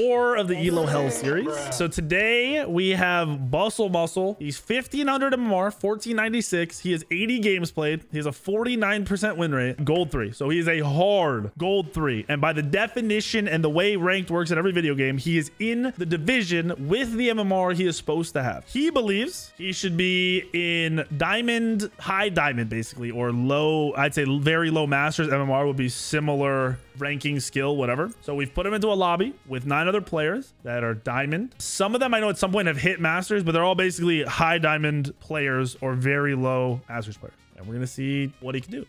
more of the Elo Hell series. So today we have Bustle Muscle. He's 1500 MMR, 1496. He has 80 games played. He has a 49% win rate, gold 3. So he is a hard gold 3. And by the definition and the way ranked works in every video game, he is in the division with the MMR he is supposed to have. He believes he should be in diamond, high diamond basically, or low, I'd say very low masters. MMR would be similar ranking, skill, whatever. So we've put him into a lobby with 9 other players that are diamond. Some of them I know at some point have hit masters, but they're all basically high diamond players or very low masters players. And we're gonna see what he can do.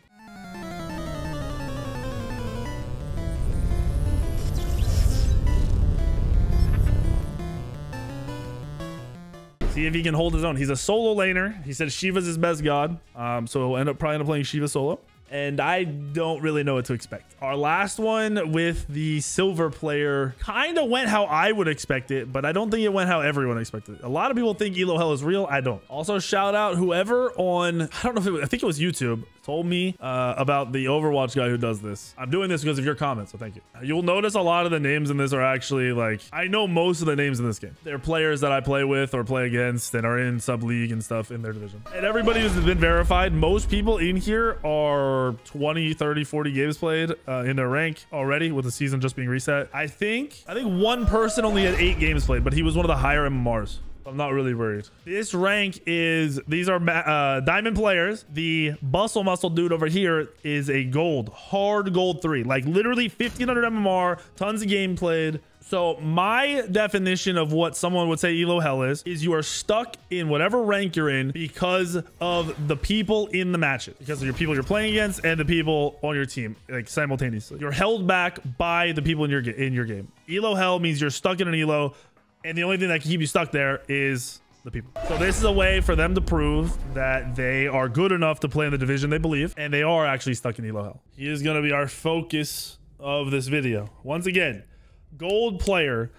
See if he can hold his own. He's a solo laner. He said Shiva's his best god. So he'll probably end up playing Shiva solo. And I don't really know what to expect. Our last one with the silver player kind of went how I would expect it, but I don't think it went how everyone expected it. A lot of people think Elo Hell is real. I don't. Also, shout out whoever on, I don't know if it was, I think it was YouTube, told me about the Overwatch guy who does this. I'm doing this because of your comments, so thank you. You'll notice a lot of the names in this are actually like, I know most of the names in this game. They're players that I play with or play against and are in sub league and stuff in their division. And everybody who's been verified, most people in here are 20, 30, 40 games played in their rank already with the season just being reset. I think one person only had 8 games played, but he was one of the higher MMRs. I'm not really worried. This rank is, these are diamond players. The Bustle Muscle dude over here is a gold, hard gold 3, like literally 1500 MMR, tons of game played. So my definition of what someone would say Elo Hell is you are stuck in whatever rank you're in because of the people in the matches, because of your people you're playing against and the people on your team, like simultaneously. You're held back by the people in your game. Elo Hell means you're stuck in an Elo, and the only thing that can keep you stuck there is the people. So this is a way for them to prove that they are good enough to play in the division they believe, and they are actually stuck in Elo Hell. He is going to be our focus of this video. Once again, gold player,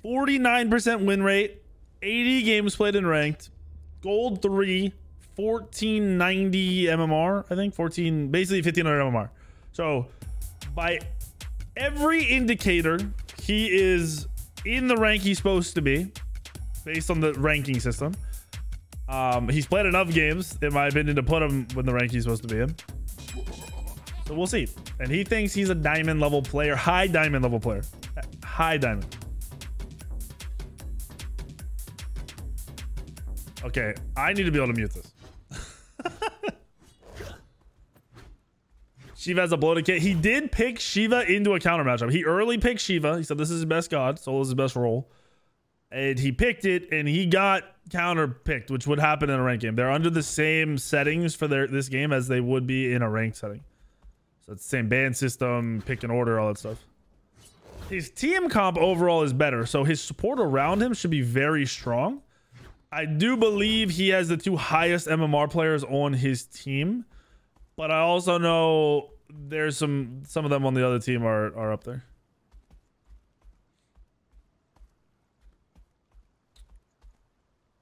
49% win rate, 80 games played and ranked, gold 3, 1490 MMR, I think, basically 1500 MMR. So by every indicator, he is in the rank he's supposed to be based on the ranking system. He's played enough games, in my opinion, to put him in the rank he's supposed to be in. So we'll see. And he thinks he's a diamond level player, high diamond level player. High diamond. Okay, I need to be able to mute this. Shiva has a bloated kit. He did pick Shiva into a counter matchup. He early picked Shiva. He said this is his best god. Solo is his best role. And he picked it, and he got counter picked, which would happen in a ranked game. They're under the same settings for this game as they would be in a ranked setting. So it's the same ban system, pick and order, all that stuff. His team comp overall is better, so his support around him should be very strong. I do believe he has the 2 highest MMR players on his team, but I also know there's some of them on the other team are up there.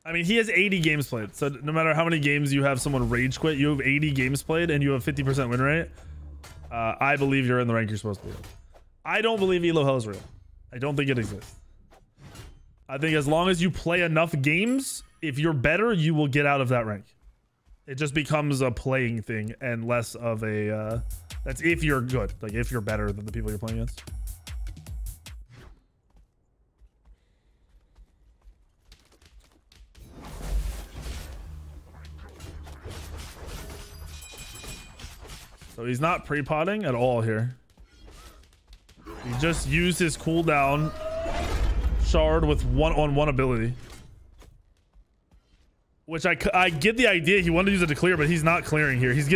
I mean, he has 80 games played, so no matter how many games you have someone rage quit, you have 80 games played and you have 50% win rate. I believe you're in the rank you're supposed to be in. I don't believe Elo Hell is real. I don't think it exists. I think as long as you play enough games, if you're better, you will get out of that rank. It just becomes a playing thing and less of a... that's if you're good. Like, if you're better than the people you're playing against. So he's not pre-potting at all here. He just used his cooldown shard with one-on-one ability. Which I get the idea. He wanted to use it to clear, but he's not clearing here. He's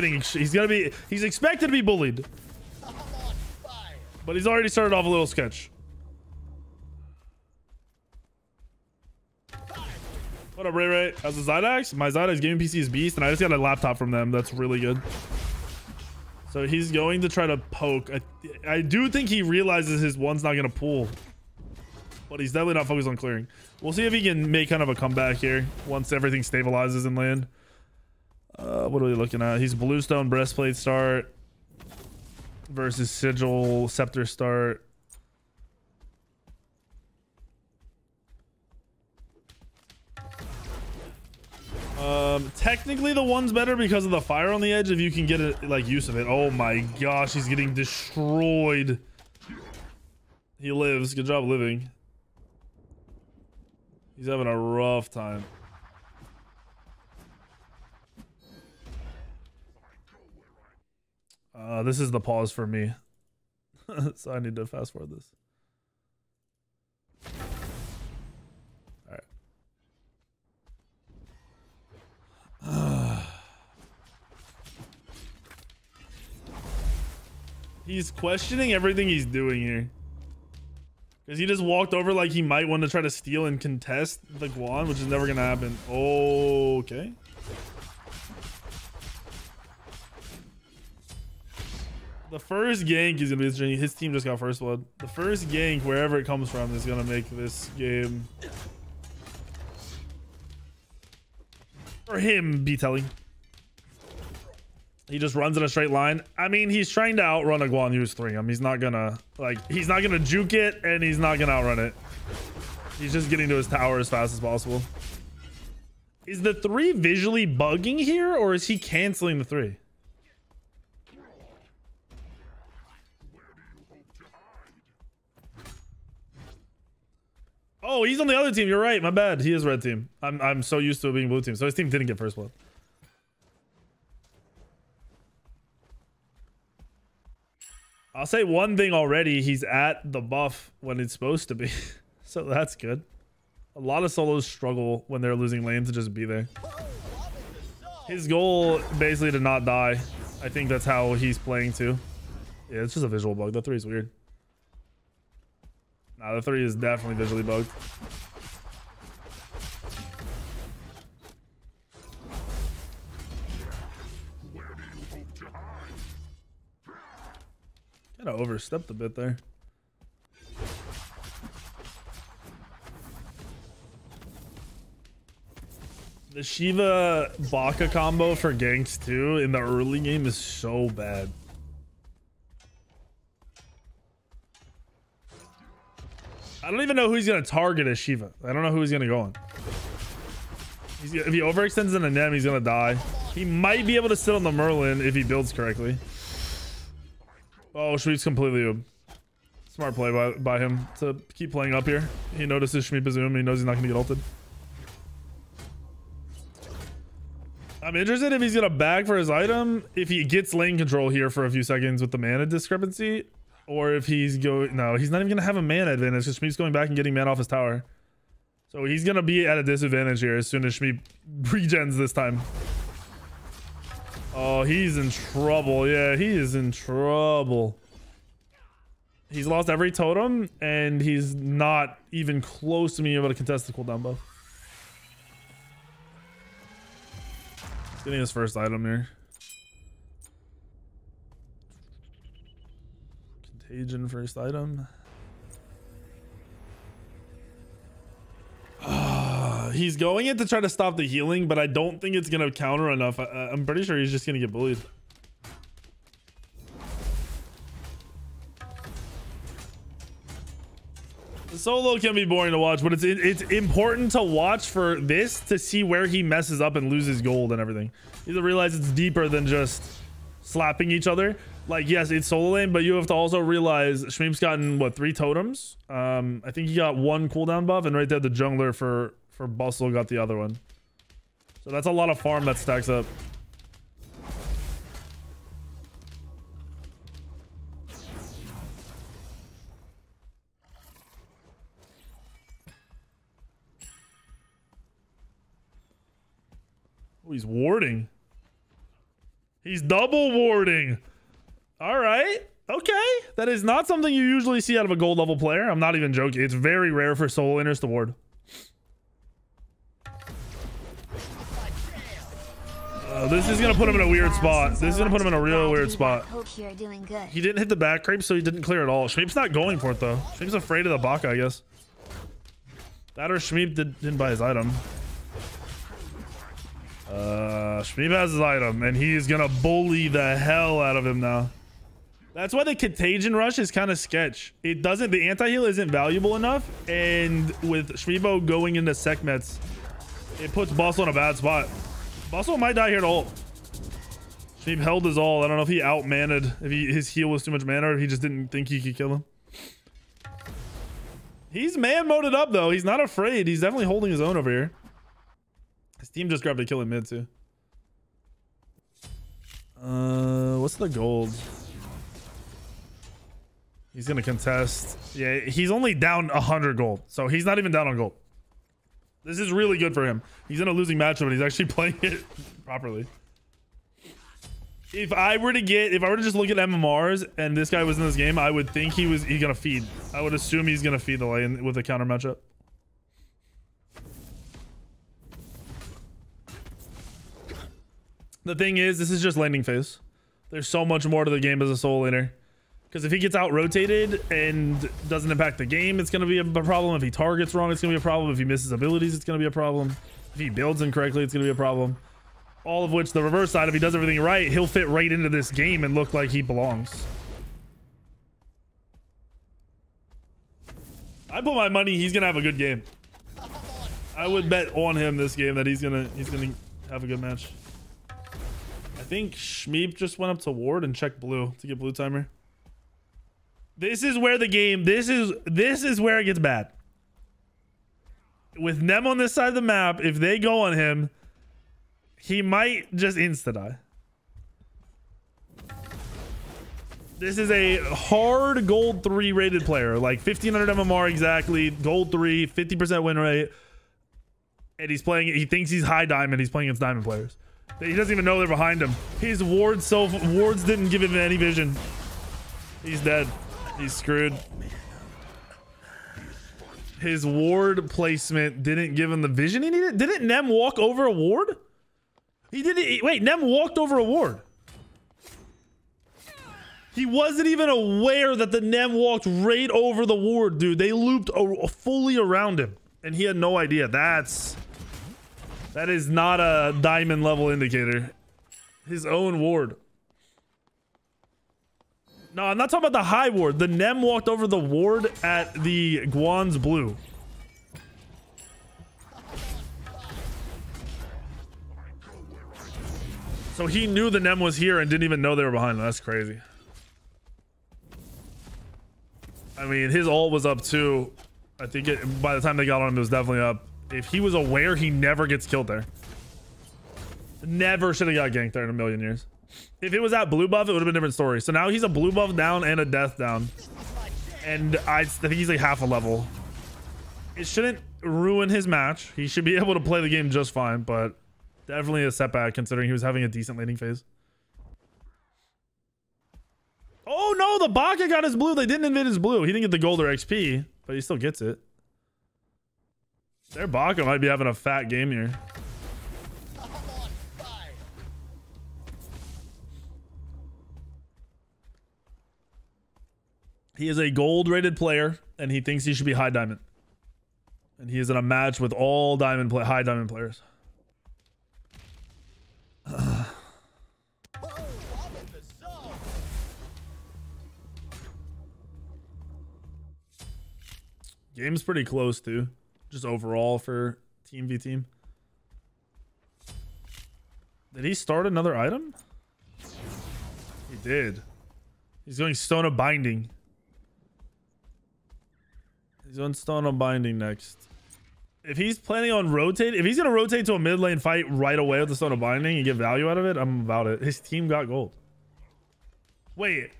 expected to be bullied. But he's already started off a little sketch. What up, Ray Ray? How's the Zydax? My Zydax gaming PC is beast, and I just got a laptop from them. That's really good. So he's going to try to poke. I do think he realizes his one's not going to pull. But he's definitely not focused on clearing. We'll see if he can make kind of a comeback here once everything stabilizes in land. What are we looking at? He's Bluestone Breastplate start versus Sigil Scepter start. Technically the one's better because of the fire on the edge if you can get it like use of it. Oh my gosh, he's getting destroyed. He lives. Good job living. He's having a rough time. This is the pause for me. So I need to fast forward this. All right. He's questioning everything he's doing here. Because he just walked over like he might want to try to steal and contest the Guan, which is never going to happen. Okay. The first gank is going to be interesting. His team just got first blood. The first gank, wherever it comes from, is going to make this game... for him be telling. He just runs in a straight line. I mean, he's trying to outrun a Guan Yu's 3. He's not gonna he's not gonna juke it, and he's not gonna outrun it. He's just getting to his tower as fast as possible. Is the 3 visually bugging here, or is he canceling the 3? Oh, he's on the other team. You're right. My bad. He is red team. I'm so used to it being blue team. So his team didn't get first blood. I'll say one thing already. He's at the buff when it's supposed to be. So that's good. A lot of solos struggle when they're losing lane to just be there. His goal basically to not die. I think that's how he's playing too. Yeah, it's just a visual bug. The 3 is weird. Nah, the 3 is definitely visually bugged. Kind of overstepped a bit there. The Shiva Baka combo for ganks too in the early game is so bad. I don't even know who he's going to target as Shiva. I don't know who he's going to go on. If he overextends in a Nem, he's going to die. He might be able to sit on the Merlin if he builds correctly. Oh, Shmeep's completely oob. Smart play by him to keep playing up here. He notices Shmeep is oob. He knows he's not going to get ulted. I'm interested if he's going to bag for his item. If he gets lane control here for a few seconds with the mana discrepancy. Or if he's going... No, he's not even going to have a mana advantage because Shmeep's going back and getting mana off his tower. So he's going to be at a disadvantage here as soon as Shmeep regens this time. Oh, he's in trouble. Yeah, he is in trouble. He's lost every totem, and he's not even close to being able to contest the cooldown buff. He's getting his first item here. Contagion first item. He's going in to try to stop the healing, but I don't think it's gonna counter enough. I'm pretty sure he's just gonna get bullied. The solo can be boring to watch, but it's important to watch for this to see where he messes up and loses gold and everything. You have to realize it's deeper than just slapping each other. Like, yes, it's solo lane, but you have to also realize Shmeep's gotten, what, 3 totems? I think he got 1 cooldown buff, and right there, the jungler for Bustle got the other one. So that's a lot of farm that stacks up. Oh, he's warding. He's double warding. All right. Okay. That is not something you usually see out of a gold level player. I'm not even joking. It's very rare for solo laners to ward. This is going to put him in a weird spot. This is going to put him in a real weird spot. He didn't hit the back creep, so he didn't clear at all. Shmeep's not going for it, though. Shmeep's afraid of the Baka, I guess. That or Shmeep didn't buy his item. Shmeep has his item, and he's going to bully the hell out of him now. That's why the Contagion Rush is kind of sketch. It doesn't... The anti-heal isn't valuable enough, and with Shmeebo going into Sekhmets, it puts Bustle in a bad spot. Bustle might die here to ult. He held his all. I don't know if he outmanned, if his heal was too much mana, or if he just didn't think he could kill him. He's man moded up though. He's not afraid. He's definitely holding his own over here. His team just grabbed a kill in mid too. What's the gold? He's gonna contest. Yeah, he's only down 100 gold, so he's not even down on gold. This is really good for him. He's in a losing matchup, but he's actually playing it properly. If I were to just look at MMRs and this guy was in this game, I would think he's gonna feed. I would assume he's gonna feed the lane with a counter matchup. The thing is, this is just laning phase. There's so much more to the game as a solo laner. Because if he gets out rotated and doesn't impact the game, it's gonna be a problem. If he targets wrong, it's gonna be a problem. If he misses abilities, it's gonna be a problem. If he builds incorrectly, it's gonna be a problem. All of which, the reverse side, if he does everything right, he'll fit right into this game and look like he belongs. I put my money he's gonna have a good game. I would bet on him this game that he's gonna have a good match. I think Shmeep just went up to ward and checked blue to get blue timer. This is where the game, this is where it gets bad. With Nem on this side of the map, if they go on him, he might just insta-die. This is a hard gold 3 rated player, like 1500 MMR exactly, gold 3, 50% win rate. And he's playing, he thinks he's high diamond, he's playing against diamond players. He doesn't even know they're behind him. His wards didn't give him any vision. He's dead. He's screwed. His ward placement didn't give him the vision he needed. Didn't Nem walk over a ward? He didn't. Wait, Nem walked over a ward. He wasn't even aware that the Nem walked right over the ward, dude. They looped fully around him, and he had no idea. That is not a diamond level indicator. His own ward. No, I'm not talking about the high ward. The Nem walked over the ward at the Guan's blue. So he knew the Nem was here and didn't even know they were behind him. That's crazy. I mean, his ult was up too. I think by the time they got on him, it was definitely up. If he was aware, he never gets killed there. Never should have got ganked there in a million years. If it was that blue buff, it would have been a different story. So now he's a blue buff down and a death down. And I think he's like half a level. It shouldn't ruin his match. He should be able to play the game just fine, but definitely a setback considering he was having a decent laning phase. Oh no, the Baka got his blue. They didn't invade his blue. He didn't get the gold or XP, but he still gets it. Their Baka might be having a fat game here. He is a gold rated player and he thinks he should be high diamond. And he is in a match with all high diamond players. Game's pretty close too. Just overall for team v team. Did he start another item? He did. He's going Stone of Binding. He's on Stone of Binding next. If he's planning on if he's gonna rotate to a mid lane fight right away with the Stone of Binding and get value out of it, I'm about it. His team got gold. Wait,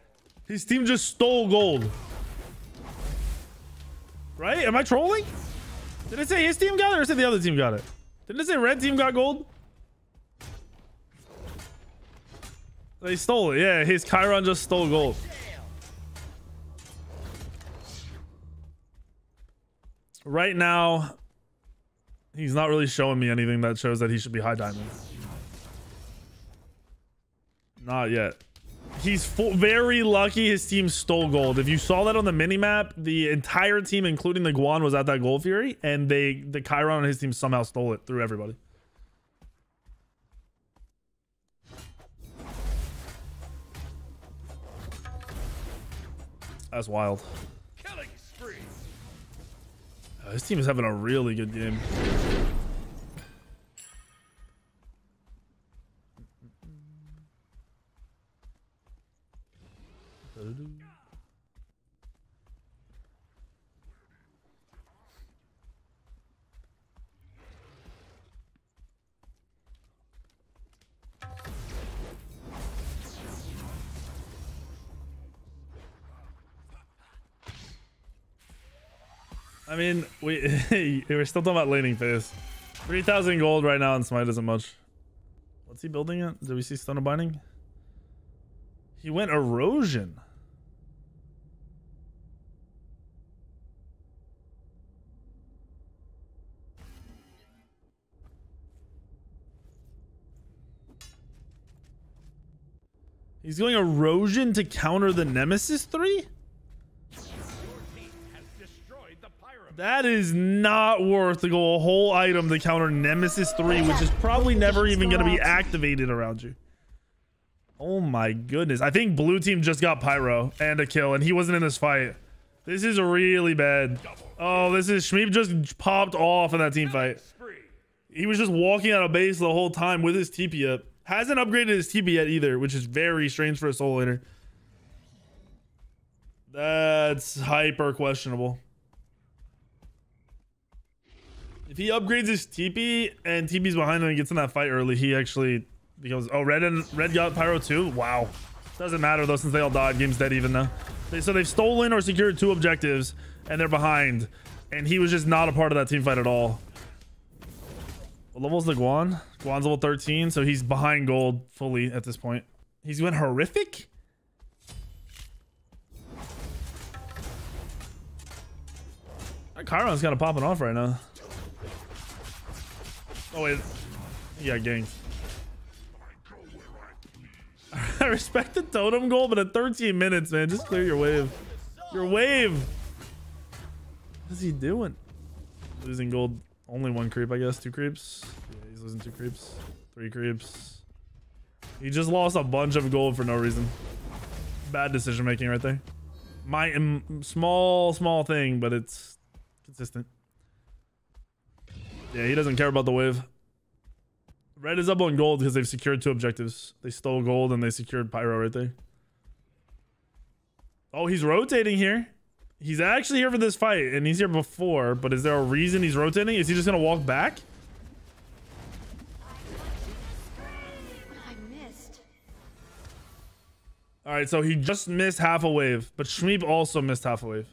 his team just stole gold. Right? Am I trolling? Did it say his team got it or say the other team got it? Didn't it say red team got gold? They stole it. Yeah, his Chiron just stole gold. Right now, he's not really showing me anything that shows that he should be high diamond. Not yet. He's very lucky his team stole gold. If you saw that on the minimap, the entire team, including the Guan, was at that Gold Fury, and the Chiron on his team somehow stole it through everybody. That's wild. This team is having a really good game. I mean, we're still talking about laning phase. 3,000 gold right now, and Smite isn't much. What's he building it? Did we see Stone of Binding? He went Erosion. He's going Erosion to counter the Nemesis 3? That is not worth to go a whole item to counter Nemesis 3, which is probably never even going to be activated around you. Oh my goodness. I think blue team just got Pyro and a kill, and he wasn't in this fight. This is really bad. Oh, this is... Shmeep just popped off in that team fight. He was just walking out of base the whole time with his TP up. Hasn't upgraded his TP yet either, which is very strange for a solo laner. That's hyper questionable. If he upgrades his TP and TP's behind him and gets in that fight early, he actually becomes... Oh, Red got Pyro too? Wow. Doesn't matter though, since they all died. Game's dead even now. So they've stolen or secured 2 objectives and they're behind. And he was just not a part of that team fight at all. What level's the Guan? Guan's level 13, so he's behind gold fully at this point. He's went horrific? That Chiron's kind of popping off right now. Oh wait, he got ganked. I respect the totem goal, but at 13 minutes, man, just clear your wave. Your wave! What is he doing? Losing gold. Only 1 creep, I guess. 2 creeps. Yeah, he's losing 2 creeps. 3 creeps. He just lost a bunch of gold for no reason. Bad decision making right there. Small thing, but it's consistent. Yeah, he doesn't care about the wave. Red is up on gold because they've secured 2 objectives. They stole gold and they secured Pyro right there. Oh, he's rotating here. He's actually here for this fight, and he's here before, but is there a reason he's rotating? Is he just gonna walk back? I missed. All right, so he just missed half a wave, but Shmeep also missed half a wave.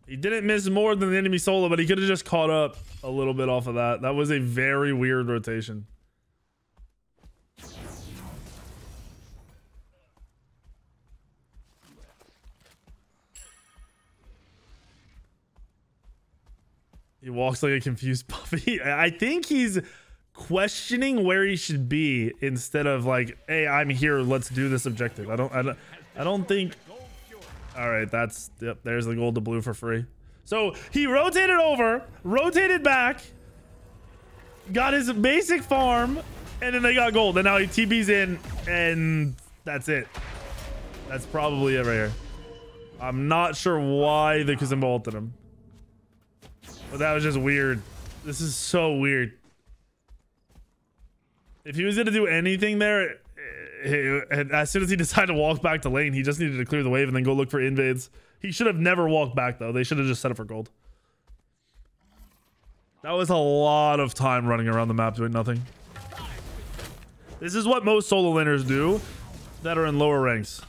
He didn't miss more than the enemy solo, but he could have just caught up a little bit off of that. That was a very weird rotation. He walks like a confused puppy. I think he's questioning where he should be instead of like, hey, I'm here, let's do this objective. I don't think... All right, that's... Yep, there's the gold to blue for free. So he rotated over, rotated back, got his basic farm, and then they got gold. And now he TP's in, and that's it. That's probably it right here. I'm not sure why the Kazimba ulted him. But that was just weird. This is so weird. If he was going to do anything there, as soon as he decided to walk back to lane, he just needed to clear the wave and then go look for invades. He should have never walked back, though. They should have just set it for gold. That was a lot of time running around the map doing nothing. This is what most solo laners do that are in lower ranks.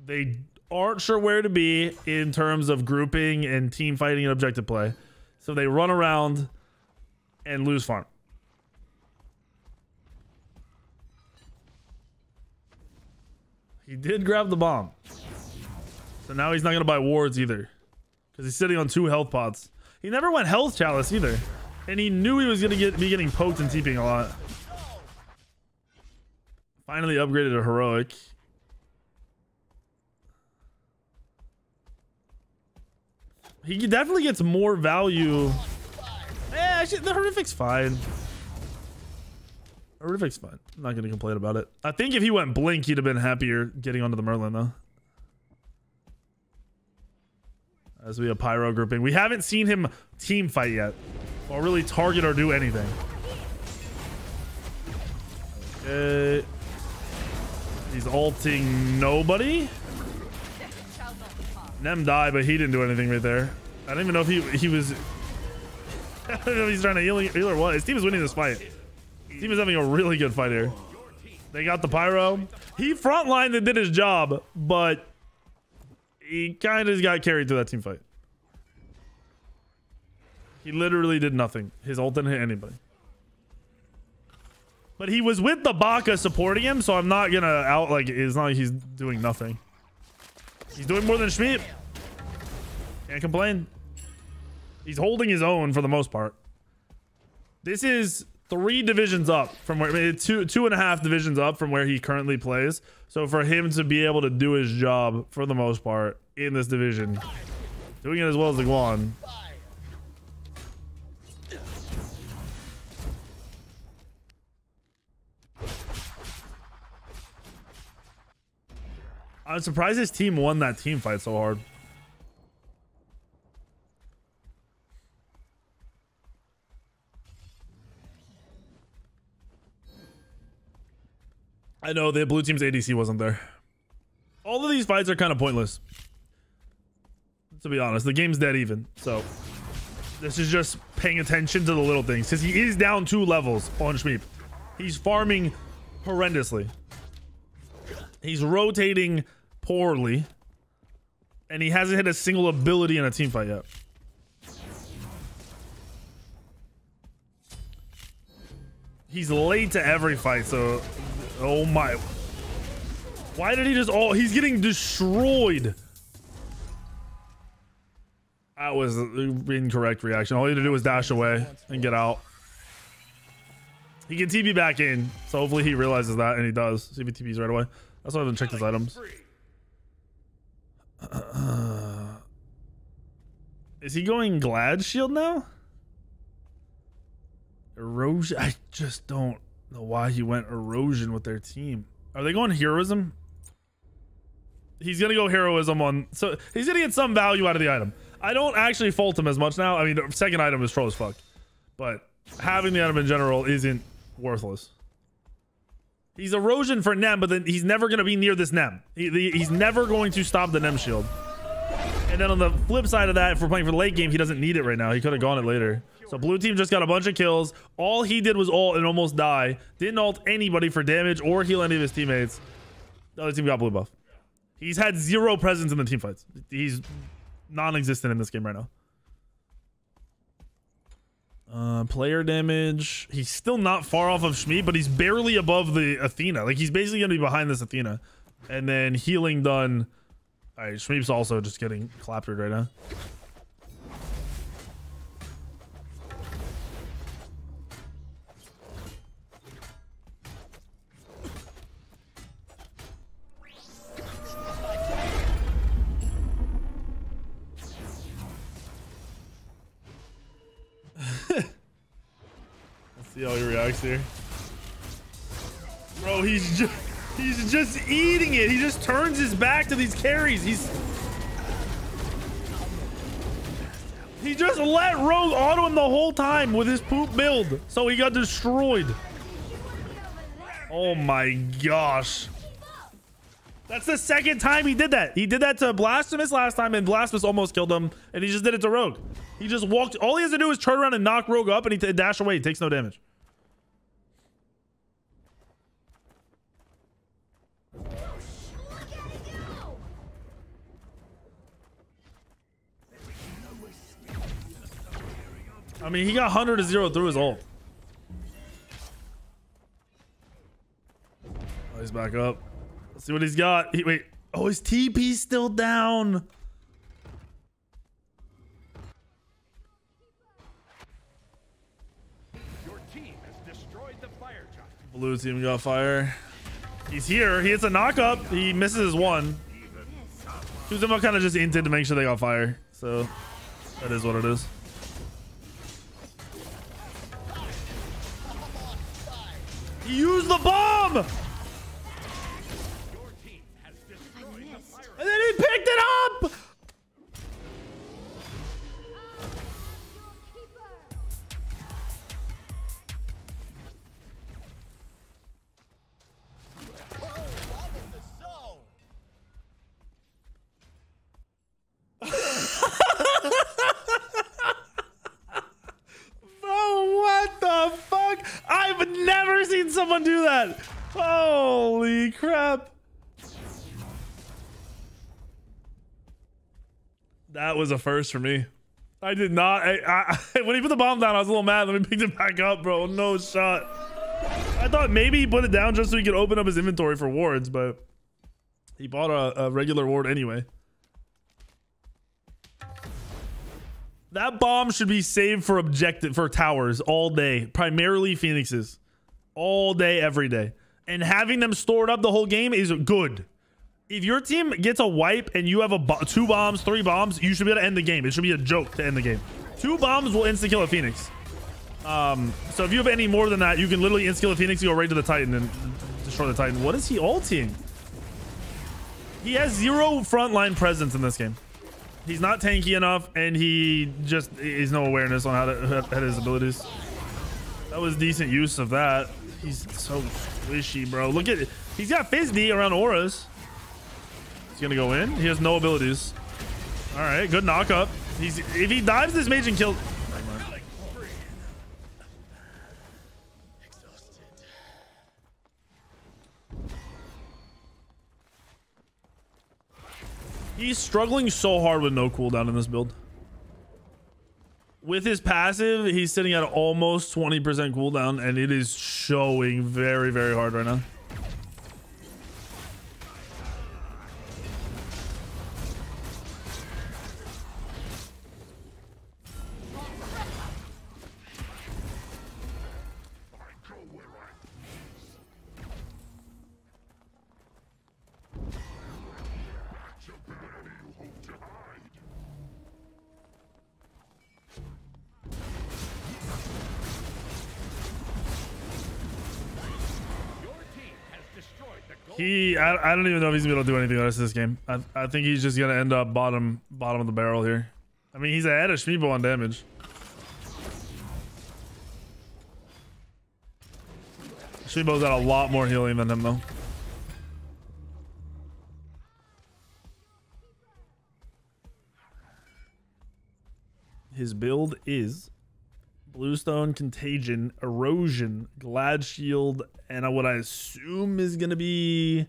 They aren't sure where to be in terms of grouping and team fighting and objective play. So they run around and lose farm. He did grab the bomb. So now he's not going to buy wards either. Because he's sitting on 2 health pots. He never went health chalice either. And he knew he was going to be getting poked and TPing a lot. Finally upgraded to heroic. He definitely gets more value. Yeah, actually, the horrific's fine. Horrific's fine. I'm not going to complain about it. I think if he went blink, he'd have been happier getting onto the Merlin, though. As we have Pyro grouping. We haven't seen him team fight yet. Or really target or do anything. Okay. He's ulting nobody. Nem died, but he didn't do anything right there. I don't even know if he was... I don't know if he's trying to heal or what. His team is winning this fight. His team is having a really good fight here. They got the Pyro. He frontlined and did his job, but He kind of got carried through that team fight. He literally did nothing. His ult didn't hit anybody. But he was with the Baka supporting him, so I'm not gonna out like it's not like he's doing nothing. He's doing more than Schmidt. Can't complain. He's holding his own for the most part. This is 3 divisions up from where 2.5 divisions up from where he currently plays. So for him to be able to do his job for the most part in this division, doing it as well as the Guan. I'm surprised his team won that team fight so hard. I know the blue team's ADC wasn't there. All of these fights are kind of pointless. To be honest, the game's dead even. So this is just paying attention to the little things. Because he is down 2 levels on Schmeep. He's farming horrendously. He's rotating poorly. And he hasn't hit a single ability in a team fight yet. He's late to every fight, so... Oh my... Why did he just... Oh, he's getting destroyed. That was the incorrect reaction. All he had to do was dash away and get out. He can TP back in, so hopefully he realizes that, and he does. See if he TPs right away. That's why I haven't checked his items. Is he going Glad Shield now? Erosion? I just don't know why he went Erosion with their team. Are they going Heroism? He's gonna go Heroism on... So he's gonna get some value out of the item. I don't actually fault him as much now. I mean, the second item is troll as fuck. But having the item in general isn't worthless. He's Erosion for Nem, but then he's never going to be near this Nem. He's never going to stop the Nem shield. And then on the flip side of that, if we're playing for the late game, he doesn't need it right now. He could have gone it later. So blue team just got a bunch of kills. All he did was ult and almost die. Didn't ult anybody for damage or heal any of his teammates. The other team got blue buff. He's had 0 presence in the team fights. He's non-existent in this game right now. Player damage. He's still not far off of Schmied, but he's barely above the Athena. Like, he's basically going to be behind this Athena. And then healing done. All right, Schmied's also just getting clappered right now. Let's see how he reacts here. Bro, he's just eating it. He just turns his back to these carries. He just let Rogue auto him the whole time with his poop build. So he got destroyed. Oh my gosh. That's the second time he did that. He did that to Blasphemous last time, and Blasphemous almost killed him, and he just did it to Rogue. He just walked. All he has to do is turn around and knock Rogue up, and he dash away. He takes no damage. I mean, he got 100-0 through his ult. Oh, he's back up. Let's see what he's got. Wait. Oh, his TP's still down. Your team has destroyed the fire giant. Blue team got fire. He's here. He hits a knock up. He misses his one. Kuzuma kind of just inted to make sure they got fire. So that is what it is. He used the bomb! And then he picked it up! Bro, what the fuck? I've never seen someone do that. Holy crap. That was a first for me. I did not. When he put the bomb down, I was a little mad. Then we picked it back up, bro. No shot. I thought maybe he put it down just so he could open up his inventory for wards, but he bought a regular ward anyway. That bomb should be saved for towers all day, primarily Phoenixes, all day, every day. And having them stored up the whole game is good. If your team gets a wipe and you have 2 bombs, 3 bombs, you should be able to end the game. It should be a joke to end the game. 2 bombs will insta kill a Phoenix. So if you have any more than that, you can literally insta kill a Phoenix and go right to the Titan and destroy the Titan. What is he ulting? He has 0 frontline presence in this game. He's not tanky enough, and he just is no awareness on how to hit his abilities. That was decent use of that. He's so squishy, bro. Look at it. He's got Fizz-D around auras. He's gonna go in. He has no abilities. All right, good knock up. If he dives this mage and kills. He's struggling so hard with no cooldown in this build. With his passive, he's sitting at almost 20% cooldown, and it is showing very, very hard right now. I don't even know if he's gonna be able to do anything the rest of this game. I think he's just gonna end up bottom of the barrel here. I mean, he's ahead of Shmibo on damage. Shmibo's got a lot more healing than him though. His build is Bluestone, Contagion, Erosion, Glad Shield, and what I assume is going to be...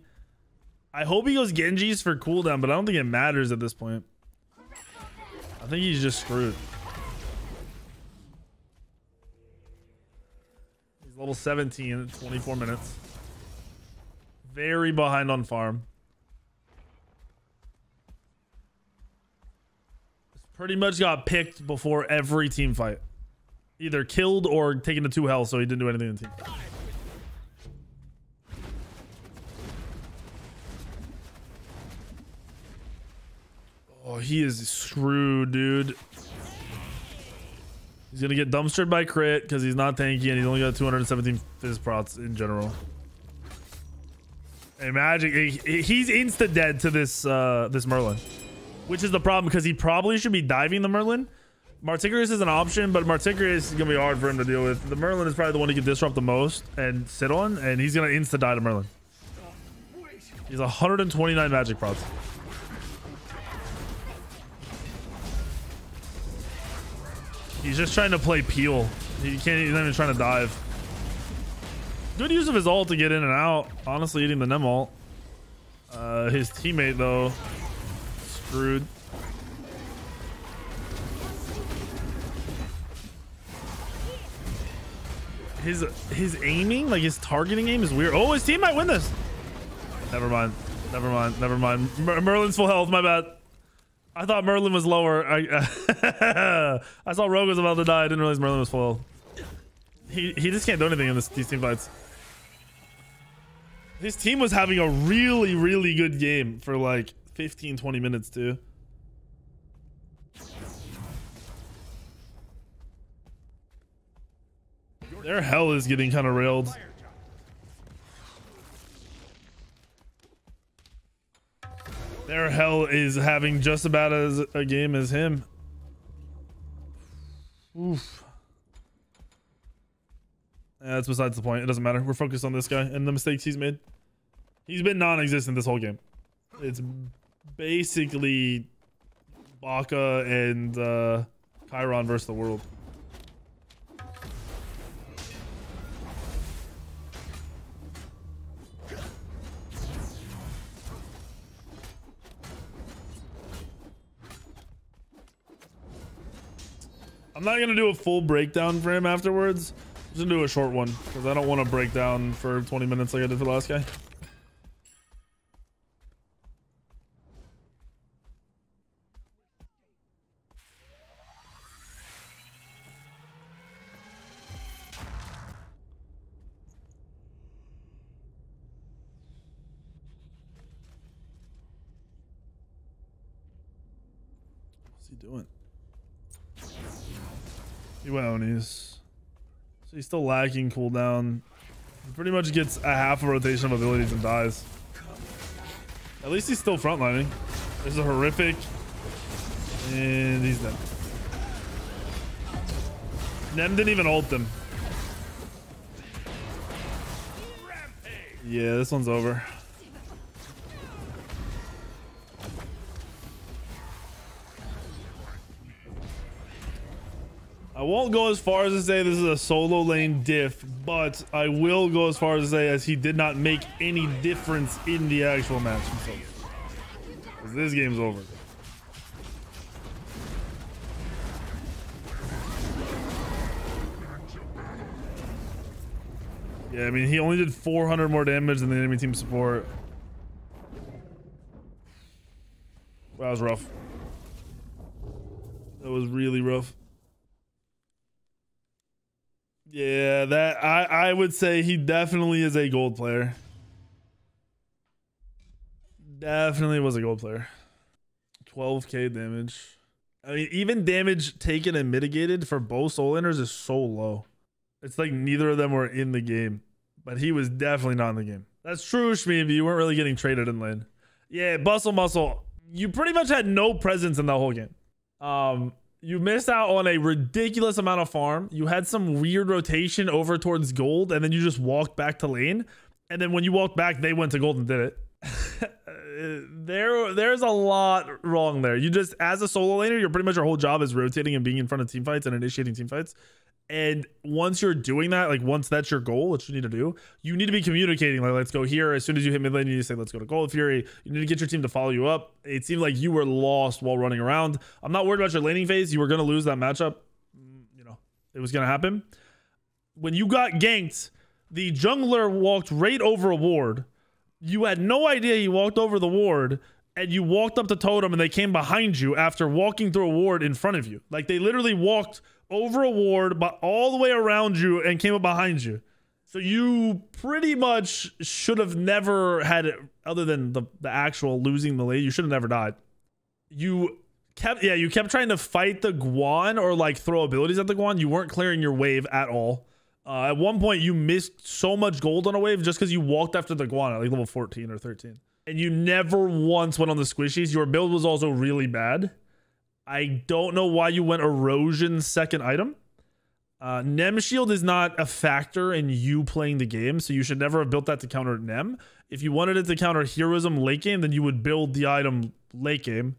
I hope he goes Genji's for cooldown, but I don't think it matters at this point. I think he's just screwed. He's level 17 in 24 minutes. Very behind on farm. Pretty much got picked before every team fight. Either killed or taken to 2 health, so he didn't do anything in the team. Oh, he is screwed, dude. He's gonna get dumpstered by crit because he's not tanky and he's only got 217 fizz prots in general. And Magic, he's insta dead to this this Merlin, which is the problem because he probably should be diving the Merlin. Martigarus is an option, but Martigarus is gonna be hard for him to deal with. The Merlin is probably the one he can disrupt the most and sit on, and he's gonna insta die to Merlin. He's 129 magic prots. He's just trying to play peel. He's not even trying to dive. Good use of his ult to get in and out. Honestly, eating the Nem ult. His teammate though, screwed. His aiming, like his targeting aim is weird. Oh, his team might win this. Never mind. Merlin's full health, my bad. I thought Merlin was lower. I saw Rogue was about to die. I didn't realize Merlin was full health. He just can't do anything in these team fights. His team was having a really, really good game for like 15-20 minutes too. Their hell is getting kind of railed. Their hell is having just about as a game as him. Oof. Yeah, that's besides the point. It doesn't matter. We're focused on this guy and the mistakes he's made. He's been non-existent this whole game. It's basically Baka and Chiron versus the world. I'm not gonna do a full breakdown for him afterwards. I'm just gonna do a short one because I don't want to break down for 20 minutes like I did for the last guy. What's he doing? He went Onis. So he's still lacking cooldown. He pretty much gets a half a rotation of abilities and dies. At least he's still frontlining. This is horrific. And he's dead. Nem didn't even ult him. Yeah, this one's over. I won't go as far as to say this is a solo lane diff, but I will go as far as to say as he did not make any difference in the actual match himself. Because this game's over. Yeah, I mean, he only did 400 more damage than the enemy team support. That was rough. That was really rough. Yeah, that I would say he definitely is a gold player. Definitely was a gold player. 12k damage. I mean, even damage taken and mitigated for both soul laners is so low. It's like neither of them were in the game, but he was definitely not in the game. That's true, Shmi, but you weren't really getting traded in lane. Yeah, Bustle Muscle, you pretty much had no presence in the whole game. You missed out on a ridiculous amount of farm. You had some weird rotation over towards gold, and then you just walked back to lane. And then when you walked back, they went to gold and did it. There's a lot wrong there. You just, as a solo laner, you're pretty much your whole job is rotating and being in front of team fights and initiating team fights. And once you're doing that, like once that's your goal, what you need to do, you need to be communicating like, let's go here. As soon as you hit mid lane, you need to say, let's go to Gold Fury. You need to get your team to follow you up. It seemed like you were lost while running around. I'm not worried about your laning phase. You were going to lose that matchup. You know, it was going to happen. When you got ganked, the jungler walked right over a ward. You had no idea he walked over the ward, and you walked up to totem and they came behind you after walking through a ward in front of you. Like they literally walked over a ward, but all the way around you and came up behind you. So you pretty much should have never had it, other than the actual losing the lane. You should have never died. You kept trying to fight the Guan or like throw abilities at the Guan. You weren't clearing your wave at all. At one point, you missed so much gold on a wave just because you walked after the Guan at like level 14 or 13. And you never once went on the squishies. Your build was also really bad. I don't know why you went Erosion second item. Nem Shield is not a factor in you playing the game, so you should never have built that to counter Nem. If you wanted it to counter Heroism late game, then you would build the item late game.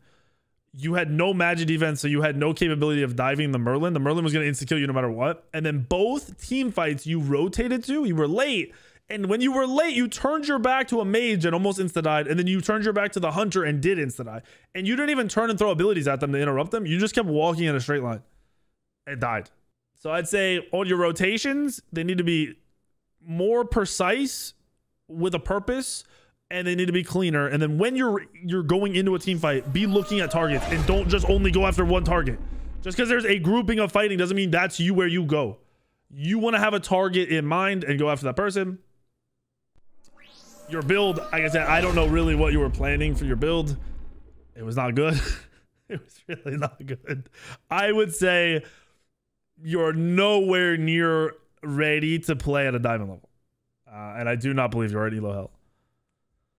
You had no magic defense, so you had no capability of diving the Merlin. The Merlin was going to insta-kill you no matter what. And then both team fights you rotated to, you were late. And when you were late, you turned your back to a mage and almost insta-died. And then you turned your back to the hunter and did insta-die. And you didn't even turn and throw abilities at them to interrupt them. You just kept walking in a straight line and died. So I'd say on your rotations, they need to be more precise with a purpose, and they need to be cleaner. And then when you're going into a team fight, be looking at targets and don't just only go after one target. Just because there's a grouping of fighting doesn't mean that's you where you go. You want to have a target in mind and go after that person. Your build, like I said, I don't know really what you were planning for your build. It was not good. It was really not good. I would say you're nowhere near ready to play at a diamond level. And I do not believe you're at elo hell.